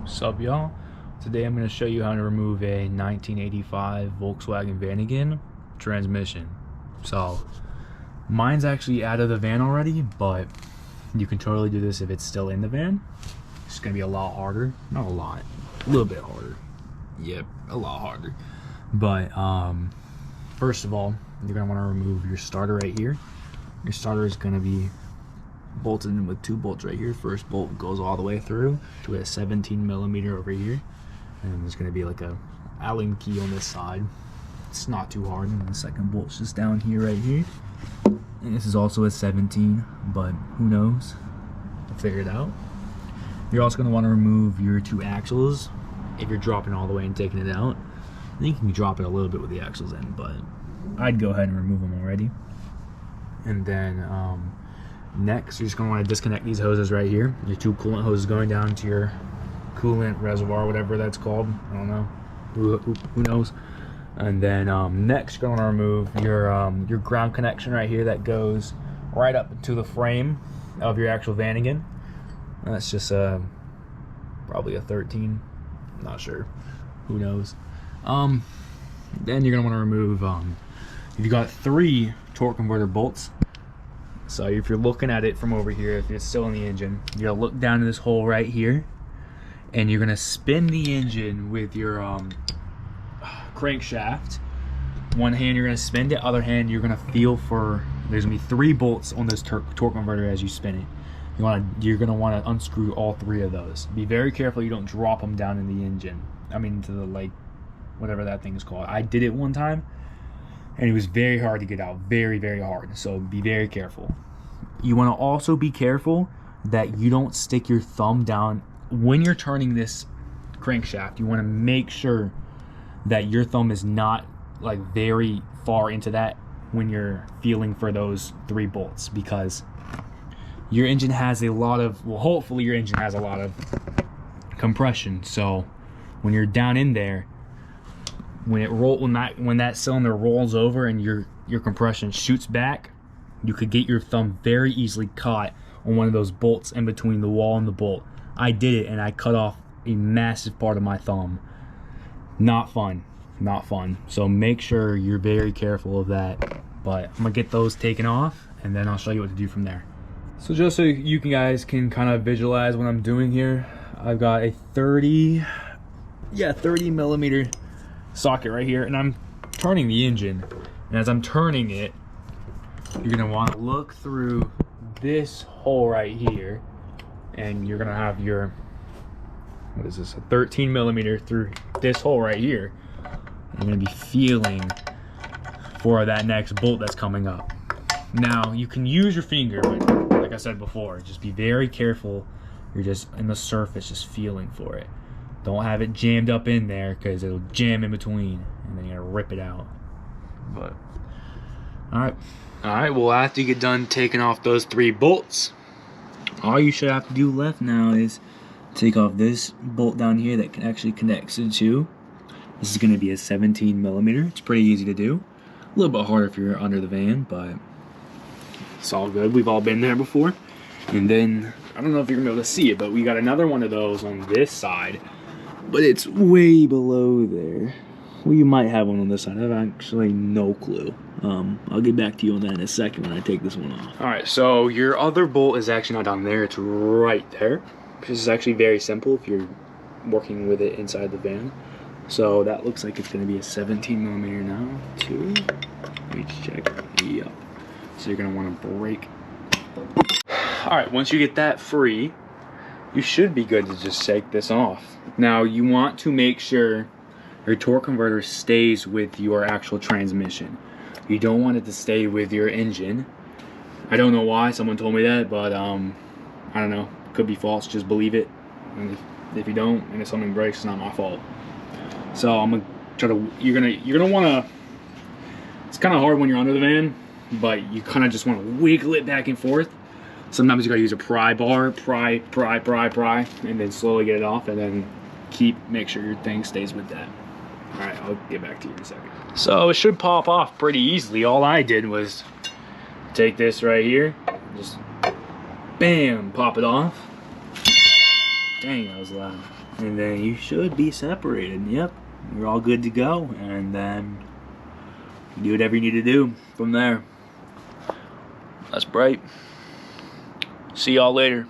Sup y'all? Today I'm going to show you how to remove a 1985 Volkswagen Vanagon transmission. So mine's actually out of the van already, but you can totally do this if it's still in the van. It's going to be a lot harder. Not a lot, a little bit harder. Yep, a lot harder. But first of all, you're going to want to remove your starter right here. Your starter is going to be bolted in with two bolts right here. First bolt goes all the way through to a 17mm over here, and there's going to be like a Allen key on this side. It's not too hard. And the second bolt's just down here right here, and this is also a 17, but who knows, I'll figure it out. You're also going to want to remove your two axles if you're dropping all the way and taking it out. I think you can drop it a little bit with the axles in, but I'd go ahead and remove them already. And then next, you're just going to want to disconnect these hoses right here. Your two coolant hoses going down to your coolant reservoir, whatever that's called. I don't know. Who knows? And then next, you're going to want to remove your ground connection right here that goes right up to the frame of your actual Vanagon. That's just probably a 13. I'm not sure. Who knows? Then you're going to want to remove, if you got 3 torque converter bolts. So if you're looking at it from over here, if it's still in the engine, you're gonna look down to this hole right here, and you're gonna spin the engine with your crankshaft. One hand you're gonna spin it, other hand you're gonna feel for, there's gonna be 3 bolts on this torque converter as you spin it. You're gonna wanna unscrew all 3 of those. Be very careful you don't drop them down in the engine. I mean, into the, like, whatever that thing is called. I did it one time, and it was very hard to get out, very, very hard. So be very careful. You want to also be careful that you don't stick your thumb down when you're turning this crankshaft. You want to make sure that your thumb is not like very far into that when you're feeling for those 3 bolts, because your engine has a lot of, well, hopefully your engine has a lot of compression. So when you're down in there, when that cylinder rolls over and your compression shoots back, you could get your thumb very easily caught on one of those bolts in between the wall and the bolt. I did it, and I cut off a massive part of my thumb. Not fun, not fun. So make sure you're very careful of that. But I'm gonna get those taken off, and then I'll show you what to do from there. So just so you guys can kind of visualize what I'm doing here, I've got a 30mm socket right here, and I'm turning the engine. And as I'm turning it, you're gonna want to look through this hole right here, and you're gonna have your, what is this, a 13mm through this hole right here. You're gonna be feeling for that next bolt that's coming up. Now you can use your finger, but like I said before, just be very careful. You're just in the surface, just feeling for it. Don't have it jammed up in there, because it'll jam in between, and then you're gonna rip it out. But all right, well, after you get done taking off those 3 bolts, all you should have to do left now is take off this bolt down here that actually connects the 2. This is going to be a 17mm. It's pretty easy to do. A little bit harder if you're under the van, but it's all good. We've all been there before. And then, I don't know if you're going to be able to see it, but we got another one of those on this side, but it's way below there. Well, you might have one on this side. I have actually no clue. I'll get back to you on that in a second when I take this one off. Alright, so your other bolt is actually not down there. It's right there. This is actually very simple if you're working with it inside the van. So that looks like it's going to be a 17mm now, too. Let me check. Yep. So you're going to want to break. Alright, once you get that free, you should be good to just take this off. Now, you want to make sure your torque converter stays with your actual transmission. You don't want it to stay with your engine. I don't know why, someone told me that, but I don't know. Could be false, just believe it. And if you don't, and if something breaks, it's not my fault. So I'm gonna try to, you're gonna wanna, it's kinda hard when you're under the van, but you kinda just wanna wiggle it back and forth. Sometimes you gotta use a pry bar, pry, and then slowly get it off, and then make sure your thing stays with that. Alright, I'll get back to you in a second. So it should pop off pretty easily. All I did was take this right here, just bam, pop it off. Dang, that was loud. And then you should be separated. Yep, you're all good to go. And then you do whatever you need to do from there. That's bright. See y'all later.